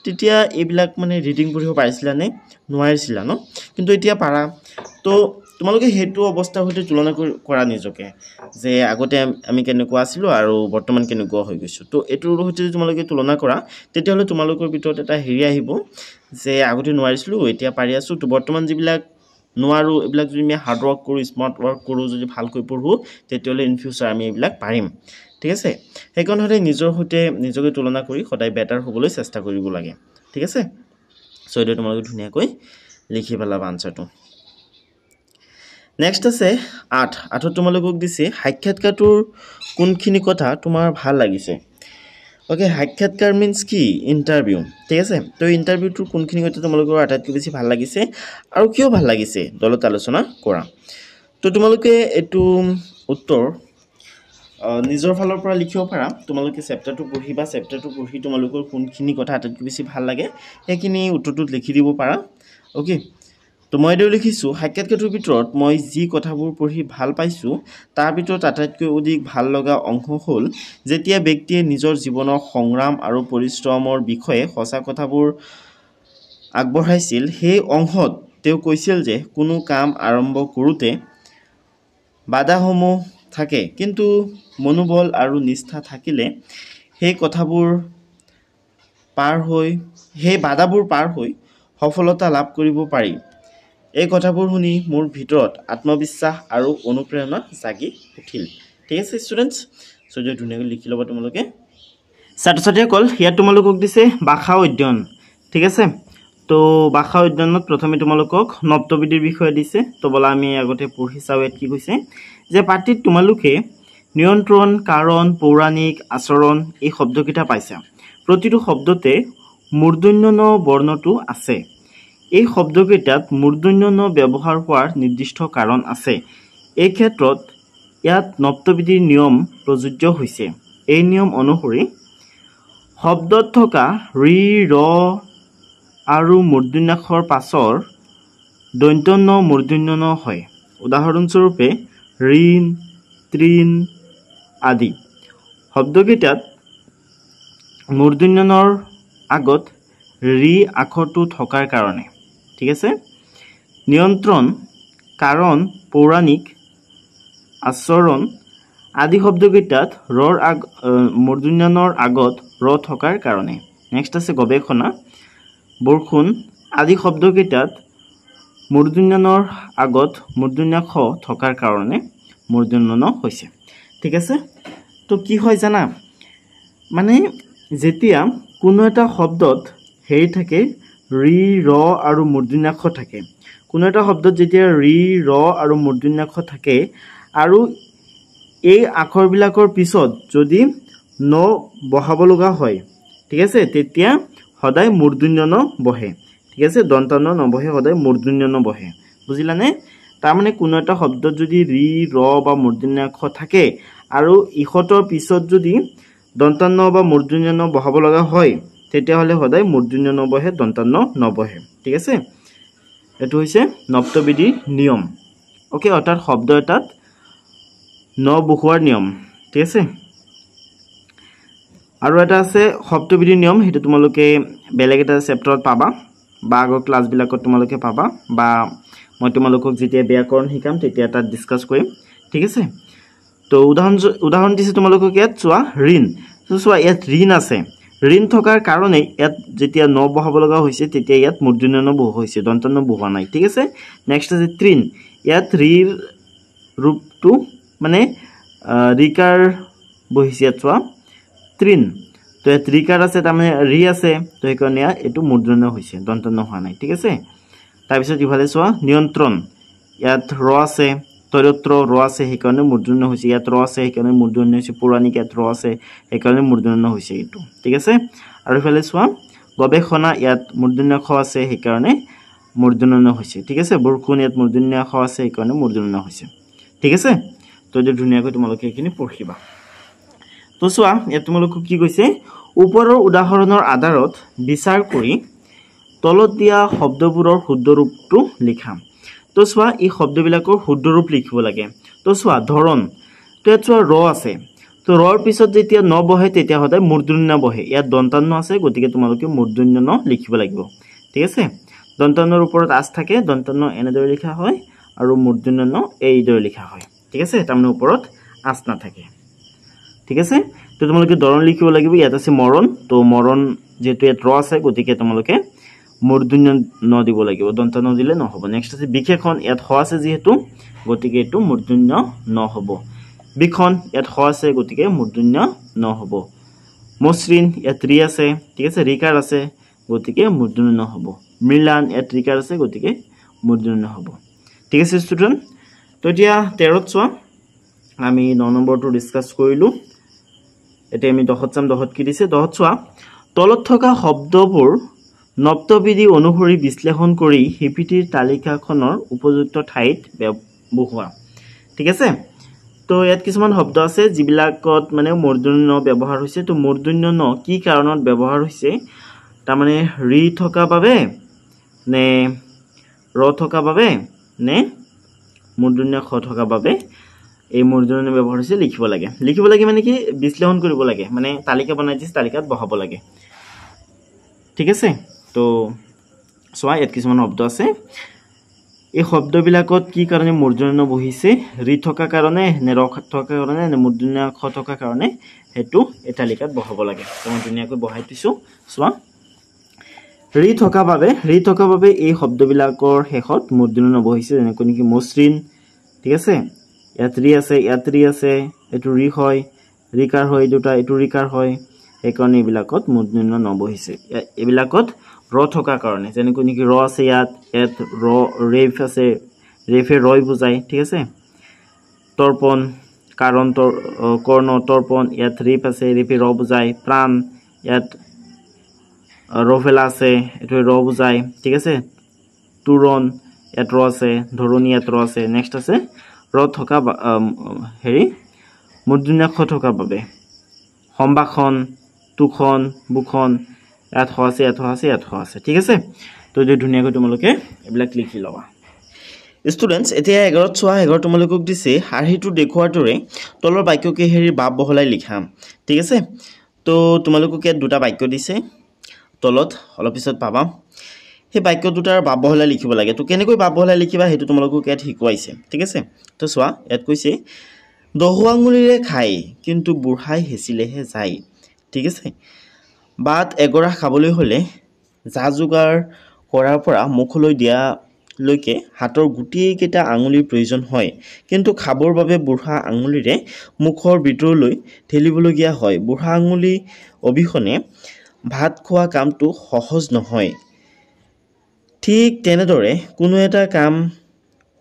তেতিয়া এইবিলাক মানে ৰিডিং পঢ়িব পাৰিছিলা নে নোৱাৰিছিলা ন কিন্তু এতিয়া পাৰা তো তোমালোকে হেতু অৱস্থাৰ সৈতে তুলনা কৰা নিজকে যে আগতে আমি কেনেকুৱা আছিলো আৰু বৰ্তমান কেনেকুৱা হৈ গৈছো তো এটোৰ সৈতে তোমালোকে তুলনা কৰা তেতিয়াহলে তোমালোকৰ ভিতৰত এটা হেৰি আহিব যে আগতে নোৱাৰিছিলো এতিয়া পাৰি আছো তো বৰ্তমান যিবিলাক নোৱাৰো এইবিলাক যদি আমি হাৰ্ড ওয়াৰ্ক কৰো স্মাৰ্ট ওয়াৰ্ক কৰো যদি ভালকৈ পঢ়ো তেতিয়াহলে ইন ফিউচাৰ আমি এইবিলাক পাৰিম ঠিক আছে সেইকাৰণে হলে নিজৰ সৈতে নিজকে তুলনা কৰি সদায় বেটাৰ হ'বলৈ চেষ্টা কৰিব লাগে ঠিক আছে সো এটা তোমালোকে ধুনীয়াকৈ লিখি পেলাবা আনসাৰটো নেক্সট আছে 8 তোমালোকক দিছে সাক্ষাৎকাৰটোৰ কোনখিনি কথা তোমাৰ ভাল লাগিছে ওকে সাক্ষাৎকাৰ মিন্স কি ইন্টাৰভিউ ঠিক আছে তো ইন্টাৰভিউটোৰ কোনখিনি কথা তোমালোকৰ আটাইতকৈ বেছি ভাল লাগিছে আৰু কিয় ভাল লাগিছে দলত আলোচনা কৰা তো তোমালোকে এটো উত্তৰ নিজৰ ফালৰ পৰা লিখিব পাৰা তোমালোকে চেপ্টাৰটো পঢ়িবা চেপ্টাৰটো পঢ়ি তোমালোকৰ কোনখিনি কথা আটাইতকৈ বেছি ভাল লাগে সেইখিনি উত্তৰটোত লিখি দিব পাৰা ওকে তো মই দেউ লিখিছো সাক্ষাৎকাৰটোৰ ভিতৰত মই যি কথাবোৰ পঢ়ি ভাল পাইছো তাৰ ভিতৰত আটাইতকৈ অধিক ভাল লগা অংশ হ'ল যেতিয়া ব্যক্তিয়ে নিজৰ জীৱনৰ সংগ্ৰাম আৰু পৰিশ্ৰমৰ বিষয়ে সঁচা কথাবোৰ আগবঢ়াইছিল সেই অংশত তেওঁ কৈছিল যে কোনো কাম আৰম্ভ কৰোঁতে বাধাসমূহ থাকে কিন্তু মনোবল আৰু নিষ্ঠা থাকিলে সেই কথাবোৰ বাধাবোৰ পাৰ হৈ সফলতা লাভ কৰিব পাৰি এই কথাবোৰ শুনি মোৰ ভিতৰত আত্মবিশ্বাস আৰু অনুপ্ৰেৰণা জাগি উঠিল ঠিক আছে ষ্টুডেন্টস সো যে ধুনীয়াকৈ লিখি ল'বা তোমালোকে ছাত্ৰ-ছাত্ৰীসকল ইয়াত তোমালোকক দিছে ভাষা অধ্যয়ন ঠিক আছে তো ভাষা অধ্যয়নত প্ৰথমে তোমালোকক নব্দবিধিৰ বিষয়ে দিছে তো বলা আমি আগতে পঢ়ি চাও ইয়াত কি কৈছে যে পাঠটিত তোমালোকে নিয়ন্ত্ৰণ কাৰণ পৌৰাণিক আচৰণ এই শব্দকেইটা পাইছা প্ৰতিটো শব্দতে মূৰ্ধন্য ন বৰ্ণটো আছে এই শব্দকেইটাত মূৰ্ধন্য ন ব্যৱহাৰ হোৱাৰ নিৰ্দিষ্ট কাৰণ আছে এই ক্ষেত্ৰত ইয়াত নব্দবিধিৰ নিয়ম প্ৰযোজ্য হৈছে এই নিয়ম অনুসৰি শব্দত থকা ৰি ৰ আৰু মূৰ্ধন্যাক্ষৰ পাছৰ দন্ত্য ন মূৰ্ধন্য ন হয় উদাহৰণস্বৰূপে ঋণ তৃণ আদি শব্দকেইটাত মূৰ্ধন্যৰ আগত ৰি আখৰটো থকাৰ কাৰণে ঠিক আছে নিয়ন্ত্ৰণ কাৰণ পৌৰাণিক আচৰণ আদি শব্দকেইটাত ৰৰ মূৰ্ধন্যৰ আগত ৰ থকাৰ কাৰণে নেক্সট আছে গৱেষণা বৰষুণ আদি শব্দকেইটাত মূৰ্ধন্যৰ আগত মূৰ্ধন্যাক্ষ থকাৰ কাৰণে মূৰ্ধন্য হৈছে ঠিক আছে তো কি হয় জানা মানে যেতিয়া কোনো এটা শব্দত হেৰি থাকে ৰি ৰ আৰু মূৰ্ধন্যাক্ষ থাকে কোনো এটা শব্দত যেতিয়া ৰি ৰ আৰু মূৰ্ধন্যাক্ষ থাকে আৰু এই আখৰবিলাকৰ পিছত যদি ন বহাব লগা হয় ঠিক আছে তেতিয়া সদায় মূৰ্ধন্য ন বহে ঠিক আছে দন্ত ন নবহে সদায় মূৰ্ধন্য ন বহে বুজিলানে তাৰ মানে কোনো এটা শব্দত যদি ৰি ৰ বা মূৰ্ধন্যাক্ষ থাকে আৰু ইখতৰ পিছত যদি দন্ত ন বা মূৰ্ধন্য ন বহাব লগা হয় তেতিয়াহলে সদায় মূৰ্ধন্য ন বহে দন্ত ন নবহে ঠিক আছে এটো হৈছে নব্দবিধিৰ নিয়ম ওকে অৰ্থাৎ শব্দ এটাত ন বহুৱাৰ নিয়ম ঠিক আছে আৰু এটা আছে শব্দবিধিৰ নিয়ম হেতু তোমালোকে বেলেগ এটা চেপ্টাৰত পাবা বা আগৰ ক্লাছবিলাকত তোমালোকে পাবা বা মই তোমালোকক যেতিয়া ব্যাকৰণ শিকাম তেতিয়া তাত ডিসকাস কৰিম ঠিক আছে তো উদাহৰণ দিছে তোমালোকক ইয়াত চোৱা ঋণ তো চোৱা ইয়াত ঋণ আছে ঋণ থকাৰ কাৰণে ইয়াত যেতিয়া ন বহাব লগা হৈছে তেতিয়া ইয়াত মূৰ্ধন্য ন বহু হৈছে দন্ত ন বহোৱা নাই ঠিক আছে নেক্সট আছে তৃণ ইয়াত ৰিৰ ৰূপটো মানে ৰিকাৰ বহিছে ইয়াত চোৱা তৃণ তো ইয়াত ৰিকাৰ আছে তাৰমানে ৰি আছে তো সেইকাৰণে এইটো মূৰ্ধন্য হৈছে দন্তন্য হোৱা নাই ঠিক আছে তাৰপিছত ইফালে চোৱা নিয়ন্ত্ৰণ ইয়াত ৰ আছে তৈৰত্ৰ ৰ আছে সেইকাৰণে মূৰ্ধন্য হৈছে ইয়াত ৰ আছে সেইকাৰণে মূৰ্ধন্য হৈছে পৌৰাণিক ইয়াত ৰ আছে সেইকাৰণে মূৰ্ধন্য হৈছে এইটো ঠিক আছে আৰু ইফালে চোৱা গৱেষণা ইয়াত মূৰ্ধন্য খ আছে সেইকাৰণে মূৰ্ধন্য হৈছে ঠিক আছে বৰষুণ ইয়াত মূৰ্ধন্য খ আছে সেইকাৰণে মূৰ্ধন্য হৈছে ঠিক আছে তো এইটো ধুনীয়াকৈ তোমালোকে এইখিনি পঢ়িবা তো চোৱা ইয়াত তোমালোকে কি কৈছে ওপৰৰ উদাহৰণৰ আধাৰত বিচাৰ কৰি তলত দিয়া শব্দবোৰৰ শুদ্ধ ৰূপটো লিখা তো চোৱা এই শব্দবিলাকৰ শুদ্ধ ৰূপ লিখিব লাগে তো চোৱা ধৰণ তো ইয়াত চোৱা ৰ আছে তো ৰৰ পিছত যেতিয়া ন বহে তেতিয়া সদায় মূৰ্ধন্য বহে ইয়াত দন্তান্ন আছে গতিকে তোমালোকে মূৰ্ধন্য ন লিখিব লাগিব ঠিক আছে দন্তান্নৰ ওপৰত আছ থাকে দন্তান্ন এনেদৰে লিখা হয় আৰু মূৰ্ধন্য ন এইদৰে লিখা হয় ঠিক আছে তাৰমানে ওপৰত আছ নাথাকে ঠিক আছে তো তোমালোকে ধৰণ লিখিব লাগিব ইয়াত আছে মৰণ তো মৰণ যেহেতু ইয়াত ৰ আছে গতিকে তোমালোকে মূৰ্ধন্য ন দিব লাগিব দন্তান্ন দিলে নহব নেক্সট আছে বিশেষণ ইয়াত হ আছে যেহেতু গতিকে এইটো মূৰ্ধন্য ন হ'ব বিখন ইয়াত হ আছে গতিকে মূৰ্ধন্য ন হ'ব মসৃণ ইয়াত ৰি আছে ঠিক আছে ৰিকাৰ আছে গতিকে মূৰ্ধন্য ন হ'ব মৃলান ইয়াত ৰিকাৰ আছে গতিকে মূৰ্ধন্য হ'ব ঠিক আছে ষ্টুডেন্ট তো এতিয়া 13ত চোৱা আমি 9 নম্বৰটো ডিসকাস কৰিলো এতিয়া আমি 10ত চাম 10ত কি দিছে 10ত চোৱা তলত থকা শব্দবোৰ নপ্তবিধি অনুসৰি বিশ্লেষণ কৰি হিপিটিৰ তালিকাখনৰ উপযুক্ত ঠাইত বহুৱা ঠিক আছে তো ইয়াত কিছুমান শব্দ আছে যিবিলাকত মানে মূৰ্ধন্য ব্যৱহাৰ হৈছে তো মূৰ্ধন্য ন কি কাৰণত ব্যৱহাৰ হৈছে তাৰ মানে ৰি থকা বাবে নে ৰ থকা বাবে নে মূৰ্ধন্য খ থকা বাবে এই মূৰ্ধন্য ব্যৱহাৰ হৈছে লিখিব লাগে মানে কি বিশ্লেষণ কৰিব লাগে মানে তালিকা বনাই দিছে তালিকাত বহাব লাগে ঠিক আছে তো সোয়া ইয়াত কিছুমান শব্দ আছে এই শব্দবিলাকত কি কাৰণে মূৰ্ধন্য বহিছে ৰি থকা কাৰণে নে ৰ থকা কাৰণে নে মূৰ্ধন্য খ থকা কাৰণে হেতু এই তালিকাত বহাব লাগে তো মই ধুনীয়াকৈ বহাই দিছো সোয়া ৰি থকা বাবে এই শব্দবিলাকৰ শেষত মূৰ্ধন্য বহিছে যেনেকৈ নেকি মসৃণ ঠিক আছে ইয়াত ৰি আছে এটো ৰি হয় ৰিকাৰ হয় দুটা এটো ৰিকাৰ হয় এইকাৰণে এইবিলাকত মূৰ্ধন্য নবহিছে এইবিলাকত ৰ থকা কাৰণে যেনেকৈ নেকি ৰ আছে ইয়াত ৰ ৰেফ আছে ৰেফে ৰয় বুজায় ঠিক আছে তৰ্পণ কাৰণ কৰ্ণ তৰ্পণ ইয়াত ৰেফ আছে ৰেফে ৰ বুজায় প্ৰাণ ইয়াত ৰভেলা আছে এটো ৰ বুজায় ঠিক আছে তুৰণ ইয়াত ৰ আছে ধৰণী ইয়াত ৰ আছে নেক্সট আছে ৰ থকা হেৰি মূৰ্ধন্য খ থকা বাবে সম্ভাষণ তুখন বুখন ইয়াত হ আছে ঠিক আছে তো এই ধুনীয়াকৈ তোমালোকে এইবিলাক লিখি লবা ষ্টুডেন্টস এতিয়া 11ত চোৱা 11 তোমালোকক দিছে হাৰহিটো দেখুৱাৰ দৰে তলৰ বাক্যকে হেৰি বাপ বহলাই লিখা ঠিক আছে তো তোমালোকক ইয়াত দুটা বাক্য দিছে তলত অলপ পিছত পাবা সেই বাক্য দুটাৰ বাপ বহলাই লিখিব লাগে তো কেনেকৈ বাপ বহলাই লিখিবা হেতু তোমালোকক ইয়াত শিকাইছে ঠিক আছে তো চোৱা ইয়াত কৈছে দহু আঙুলিৰে খাই কিন্তু বুঢ়াই হেচিলেহে যায় ঠিক আছে বাত এগৰা খাবলৈ হলে যা যোগাৰ কৰাৰ পৰা মুখলৈ দিয়া লৈকে হাতৰ গুটি কেটা আঙুলিৰ প্ৰয়োজন হয় কিন্তু খাবৰ বাবে বুঢ়া আঙুলিৰে মুখৰ ভিতৰলৈ ঠেলিবলগীয়া হয় বুঢ়া আঙুলি অবিহনে ভাত খোৱা কামটো সহজ নহয় ঠিক তেনেদৰে কোনো এটা কাম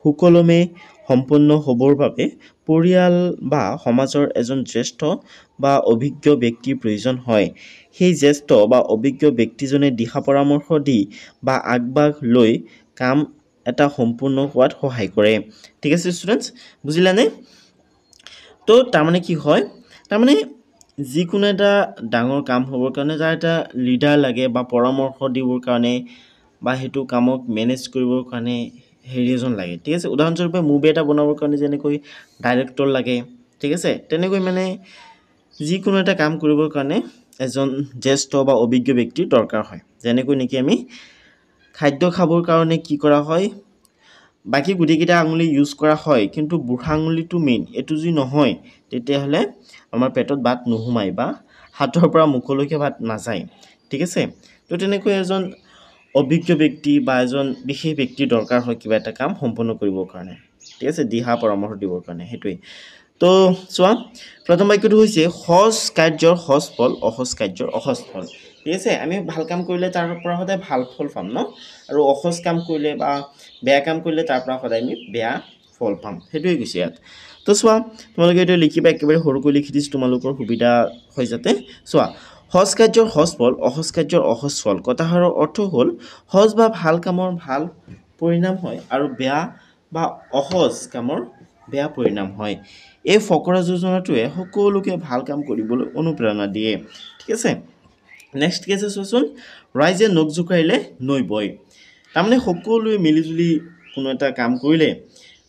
সুকলমে সম্পন্ন হ'বৰ বাবে পৰিয়াল বা সমাজৰ এজন জ্যেষ্ঠ বা অভিজ্ঞ ব্যক্তিৰ প্ৰয়োজন হয় সেই জ্যেষ্ঠ বা অভিজ্ঞ ব্যক্তিজনে দিহা পৰামৰ্শ দি বা আগভাগ লৈ কাম এটা সম্পূৰ্ণ হোৱাত সহায় কৰে ঠিক আছে ষ্টুডেন্টস বুজিলানে তো তাৰমানে কি হয় তাৰমানে যিকোনো এটা ডাঙৰ কাম হ'বৰ কাৰণে যাৰ এটা লিডাৰ লাগে বা পৰামৰ্শ দিবৰ কাৰণে বা হেতু কামক মেনেজ কৰিবৰ কাৰণে হেৰি এজন লাগে ঠিক আছে উদাহৰণস্বৰূপে মুভি এটা বনাবৰ কাৰণে যেনেকৈ ডাইৰেক্টৰ লাগে ঠিক আছে তেনেকৈ মানে যিকোনো এটা কাম কৰিবৰ কাৰণে এজন জ্যেষ্ঠ বা অভিজ্ঞ ব্যক্তিৰ দৰকাৰ হয় যেনেকৈ নেকি আমি খাদ্য খাবৰ কাৰণে কি কৰা হয় বাকি গুটিকেইটা আঙুলি ইউজ কৰা হয় কিন্তু বুঢ়া আঙুলিটো মেইন এটো যদি নহয় তেতিয়াহলে আমাৰ পেটত ভাত নোহোমাই বা হাতৰ পৰা মুখলৈকে ভাত নাযায় ঠিক আছে তো তেনেকৈ এজন অভিজ্ঞ ব্যক্তি বা এজন বিশেষ ব্যক্তিৰ দৰকাৰ হয় কিবা এটা কাম সম্পন্ন কৰিবৰ কাৰণে ঠিক আছে দিহা পৰামৰ্শ দিবৰ কাৰণে হেতুই তো চোৱা প্ৰথম বাক্যটো হৈছে সহজ কাৰ্যৰ সহজ ফল অসহজ কাৰ্যৰ অসহজ ফল ঠিক আছে আমি ভাল কাম কৰিলে তাৰ পৰা সদায় ভাল ফল পাম ন আৰু অসহজ কাম কৰিলে বা বেয়া কাম কৰিলে তাৰ পৰা সদায় আমি বেয়া ফল পাম সেইটোৱে কৈছে ইয়াত তো চোৱা তোমালোকে এইটো লিখিবা একেবাৰে সৰুকৈ লিখি দিছোঁ তোমালোকৰ সুবিধা হৈ যাতে চোৱা সহজ কাৰ্যৰ সহজ ফল অসহজ কাৰ্যৰ অসহজ ফল কথাষাৰৰ অৰ্থ হ'ল সহজ বা ভাল কামৰ ভাল পৰিণাম হয় আৰু বেয়া বা অসহজ কামৰ বেয়া পৰিণাম হয় এই ফকৰা যোজনাটোৱে সকলোকে ভাল কাম কৰিবলৈ অনুপ্ৰেৰণা দিয়ে ঠিক আছে নেক্সট কি আছে চোৱাচোন ৰাইজে নখ জোকাৰিলে নৈ বয় তাৰমানে সকলোৱে মিলিজুলি কোনো এটা কাম কৰিলে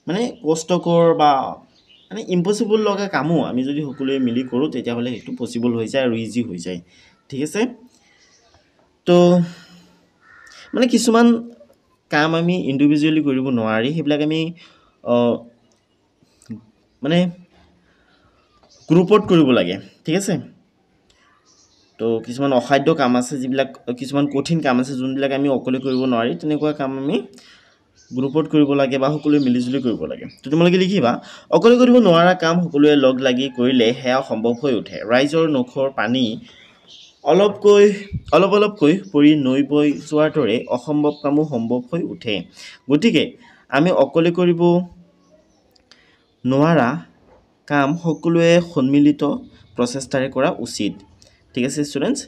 মানে কষ্টকৰ বা মানে ইম্পচিবল লগা কামো আমি যদি সকলোৱে মিলি কৰোঁ তেতিয়াহ'লে সেইটো পচিবল হৈ যায় আৰু ইজি হৈ যায় ঠিক আছে তো মানে কিছুমান কাম আমি ইণ্ডিভিজুৱেলি কৰিব নোৱাৰি সেইবিলাক আমি মানে গ্ৰুপত কৰিব লাগে ঠিক আছে তো কিছুমান অসাধ্য কাম আছে যিবিলাক কিছুমান কঠিন কাম আছে যোনবিলাক আমি অকলে কৰিব নোৱাৰি তেনেকুৱা কাম আমি গ্ৰুপত কৰিব লাগে বা সকলোৱে মিলিজুলি কৰিব লাগে তো তোমালোকে লিখিবা অকলে কৰিব নোৱাৰা কাম সকলোৱে লগ লাগি কৰিলে সেয়া সম্ভৱ হৈ উঠে ৰাইজৰ নখৰ পানী অলপকৈ পৰি নৈ বৈ যোৱাৰ দৰে অসম্ভৱ কামো সম্ভৱ হৈ উঠে গতিকে আমি অকলে কৰিব নোৱাৰা কাম সকলোৱে সন্মিলিত প্ৰচেষ্টাৰে কৰা উচিত ঠিক আছে ষ্টুডেণ্টছ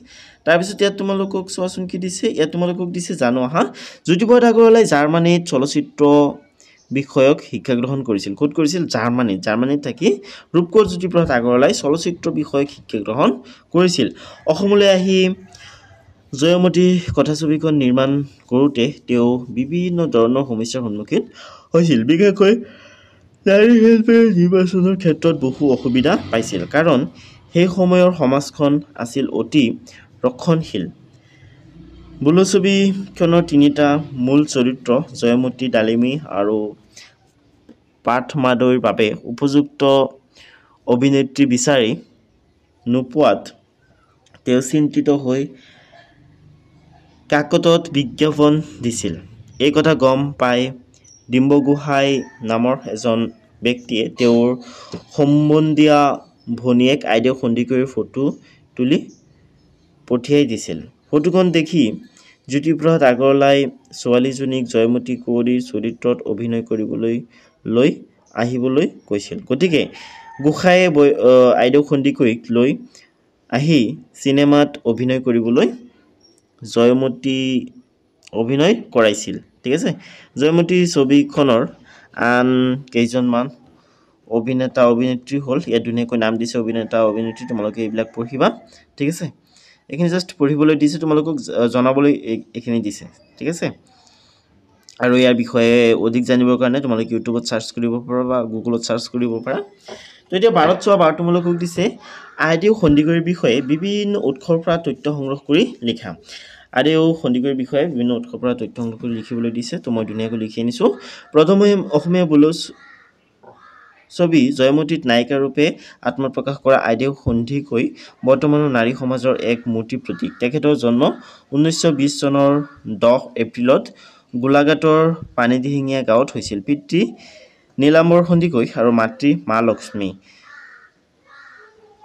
তাৰপিছত ইয়াত তোমালোকক চোৱাচোন কি দিছে ইয়াত তোমালোকক দিছে জানো আহা জ্যোতিপ্ৰসাদ আগৰৱালাই জাৰ্মানীত চলচ্চিত্ৰ বিষয়ক শিক্ষা গ্ৰহণ কৰিছিল ক'ত কৰিছিল জাৰ্মানীত থাকি ৰূপকোঁৱৰ জ্যোতিপ্ৰসাদ আগৰৱালাই চলচ্চিত্ৰ বিষয়ক শিক্ষা গ্ৰহণ কৰিছিল অসমলৈ আহি জয়মতী কথাছবিখন নিৰ্মাণ কৰোঁতে তেওঁ বিভিন্ন ধৰণৰ সমস্যাৰ সন্মুখীন হৈছিল বিশেষকৈ নাৰী শিল্পীৰ নিৰ্বাচনৰ ক্ষেত্ৰত বহু অসুবিধা পাইছিল কাৰণ সেই সময়ৰ সমাজখন আছিল অতি ৰক্ষণশীল বোলোছবিখনৰ তিনিটা মূল চৰিত্ৰ জয়মতী ডালিমী আৰু পাৰ্থমাদৈৰ বাবে উপযুক্ত অভিনেত্ৰী বিচাৰি নোপোৱাত তেওঁ চিন্তিত হৈ কাকতত বিজ্ঞাপন দিছিল এই কথা গম পাই ডিম্বগোহাঁই নামৰ এজন ব্যক্তিয়ে তেওঁৰ সম্বন্ধীয়া ভনীয়েক আইদেউ সন্দিকৈৰ ফটো তুলি পঠিয়াই দিছিল ফটোখন দেখি জ্যোতিপ্ৰসাদ আগৰৱালাই ছোৱালীজনীক জয়মতী কুঁৱৰীৰ চৰিত্ৰত অভিনয় কৰিবলৈ লৈ আহিবলৈ কৈছিল গতিকে গোসাঁইয়ে আইদেউ সন্দিকৈক লৈ আহি চিনেমাত অভিনয় কৰিবলৈ জয়মতী অভিনয় কৰাইছিল ঠিক আছে জয়মতী ছবিখনৰ আন কেইজনমান অভিনেতা অভিনেত্ৰী হ'ল ইয়াত ধুনীয়াকৈ নাম দিছে অভিনেতা অভিনেত্ৰী তোমালোকে এইবিলাক পঢ়িবা ঠিক আছে এইখিনি জাষ্ট পঢ়িবলৈ দিছে তোমালোকক জনাবলৈ এইখিনি দিছে ঠিক আছে আৰু ইয়াৰ বিষয়ে অধিক জানিবৰ কাৰণে তোমালোকে ইউটিউবত সাৰ্চ কৰিব পাৰা বা গুগলত সাৰ্চ কৰিব পাৰা তো এতিয়া ভাৰত চোৱা বাৰ তোমালোকক দিছে আইদেউ সন্দিকৈৰ বিষয়ে বিভিন্ন উৎসৰ পৰা তথ্য সংগ্ৰহ কৰি লিখা আইদেউ সন্দিকৈৰ বিষয়ে বিভিন্ন উৎসৰ পৰা তথ্য সংগ্ৰহ কৰি লিখিবলৈ দিছে তো মই ধুনীয়াকৈ লিখি আনিছোঁ প্ৰথমে অসমীয়া বোলোছবি জয়মতীত নায়িকা ৰূপে আত্মপ্ৰকাশ কৰা আইদেউ সন্দিকৈ বৰ্তমানৰ নাৰী সমাজৰ এক মূৰ্তি প্ৰতীক তেখেতৰ জন্ম 1920 চনৰ 10 এপ্ৰিলত গোলাঘাটৰ পানীদিহিঙীয়া গাঁৱত হৈছিল পিতৃ নীলাম্বৰ সন্দিকৈ আৰু মাতৃ মা লক্ষ্মী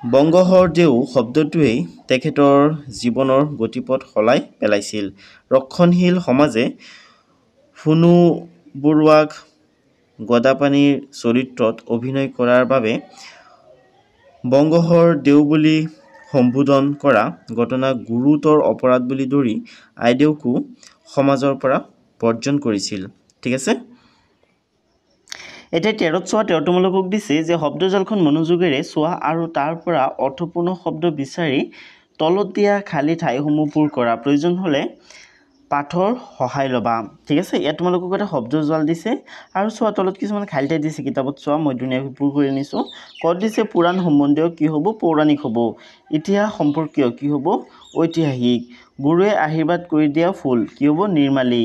বংগহৰদেউ শব্দটোৱেই তেখেতৰ জীৱনৰ গতিপথ সলাই পেলাইছিল ৰক্ষণশীল সমাজে ফুনু বৰুৱাক গদাপানীৰ চৰিত্ৰত অভিনয় কৰাৰ বাবে বংগহৰদেউ বুলি সম্বোধন কৰা ঘটনা গুৰুতৰ অপৰাধ বুলি ধৰি আইদেউকো সমাজৰ পৰা বৰ্জন কৰিছিল ঠিক আছে এতিয়া 13ত চোৱা 13 তোমালোকক দিছে যে শব্দজালখন মনোযোগেৰে চোৱা আৰু তাৰ পৰা অৰ্থপূৰ্ণ শব্দ বিচাৰি তলত দিয়া খালী ঠাইসমূহ পূৰ কৰা প্ৰয়োজন হ'লে পাঠৰ সহায় ল'বা ঠিক আছে ইয়াত তোমালোকক এটা শব্দজাল দিছে আৰু চোৱা তলত কিছুমান খালী ঠাই দিছে কিতাপত চোৱা মই ধুনীয়াকৈ পূৰ কৰি আনিছোঁ ক'ত দিছে পুৰাণ সম্বন্ধীয় কি হ'ব পৌৰাণিক হ'ব ইতিহাস সম্পৰ্কীয় কি হ'ব ঐতিহাসিক গুৰুৱে আশীৰ্বাদ কৰি দিয়া ফুল কি হ'ব নিৰ্মালী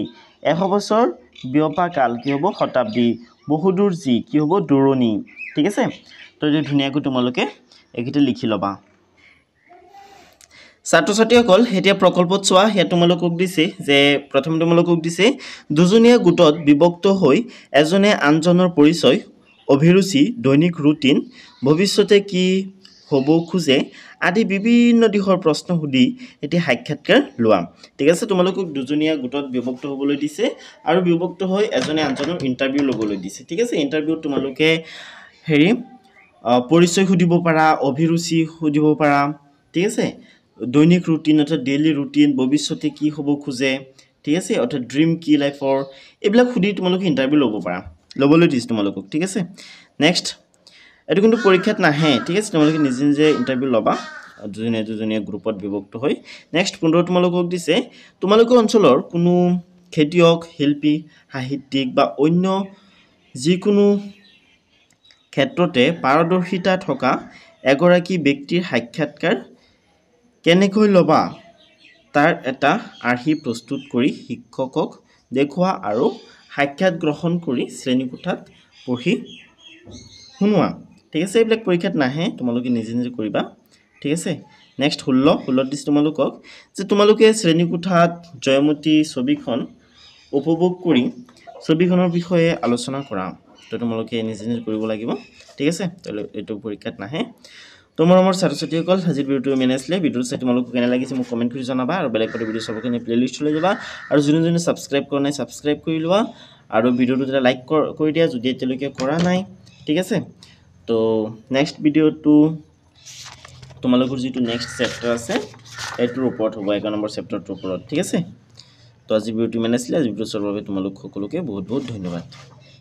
100 বছৰ বিয়পা কাল কি হ'ব শতাব্দী বহুদূৰ যি কি হ'ব দূৰণি ঠিক আছে তো এই ধুনীয়াকৈ তোমালোকে এইকেইটা লিখি ল'বা ছাত্ৰ ছাত্ৰীসকল এতিয়া প্ৰকল্পত চোৱা ইয়াত তোমালোকক দিছে যে প্ৰথম তোমালোকক দিছে দুজনীয়া গোটত বিভক্ত হৈ এজনে আনজনৰ পৰিচয় অভিৰুচি দৈনিক ৰুটিন ভৱিষ্যতে কি হ'ব খোজে আদি বিভিন্ন দিশৰ প্ৰশ্ন সুধি এটি সাক্ষাৎকাৰ লোৱা ঠিক আছে তোমালোকক দুজনীয়া গোটত বিভক্ত হ'বলৈ দিছে আৰু বিভক্ত হৈ এজনে আনজনৰ ইন্টাৰভিউ ল'বলৈ দিছে ঠিক আছে ইন্টাৰভিউত তোমালোকে হেৰি পৰিচয় সুধিব পাৰা অভিৰুচি সুধিব পাৰা ঠিক আছে দৈনিক ৰুটিন অৰ্থাৎ ডেইলি ৰুটিন ভৱিষ্যতে কি হ'ব খোজে ঠিক আছে অৰ্থাৎ ড্ৰিম কি লাইফৰ এইবিলাক সুধি তোমালোকে ইন্টাৰভিউ ল'ব পাৰা ল'বলৈ দিছে তোমালোকক ঠিক আছে নেক্সট এটো কিন্তু পৰীক্ষাত নাহে ঠিক আছে তোমালোকে নিজে নিজে ইন্টাৰভিউ ল'বা দুজনীয়া গ্ৰুপত বিভক্ত হৈ নেক্সট 15 তোমালোকক দিছে তোমালোকৰ অঞ্চলৰ কোনো খেতিয়ক শিল্পী সাহিত্যিক বা অন্য যিকোনো ক্ষেত্ৰতে পাৰদৰ্শিতা থকা এগৰাকী ব্যক্তিৰ সাক্ষাৎকাৰ কেনেকৈ ল'বা তাৰ এটা আৰ্হি প্ৰস্তুত কৰি শিক্ষকক দেখুৱা আৰু সাক্ষাৎ গ্ৰহণ কৰি শ্ৰেণীকোঠাত পঢ়ি শুনোৱা ঠিক আছে এইবিলাক পৰীক্ষাত নাহে তোমালোকে নিজে নিজে কৰিবা ঠিক আছে নেক্সট 16 দিছ তোমালোকক যে তোমালোকে শ্ৰেণীকোঠাত জয়মতী ছবিখন উপভোগ কৰি ছবিখনৰ বিষয়ে আলোচনা কৰা তো তোমালোকে নিজে নিজে কৰিব লাগিব ঠিক আছে তাহলে এটো পৰীক্ষাত নাহে তোমাৰ ছাত্ৰ ছাত্ৰীসকল আজিৰ ভিডিওটো মেনেজলে ভিডিওটো চাই তোমালোকক কেনে লাগিছে মোক কমেন্ট কৰি জনাবা আৰু বেলেগ এটা ভিডিও চাবৰ কাৰণে প্লেলিষ্ট লৈ যাবা আৰু যোনে সাবস্ক্ৰাইব কৰা নাই সাবস্ক্ৰাইব কৰি লোৱা আৰু ভিডিওটো যেটা লাইক কৰি দিয়া যদি এতিয়ালৈকে কৰা নাই ঠিক আছে তো নেক্সট ভিডিওটো তোমালোকৰ যেটো নেক্সট চেপ্টাৰ আছে এটোৰ ওপৰত হ'ব 1 নম্বৰ চেপ্টাৰটোৰ ওপৰত ঠিক আছে তো আজি ভিডিওটো মেনেজলে আজি ভিডিও চোৱাৰ বাবে তোমালোক সকলোকে বহুত বহুত ধন্যবাদ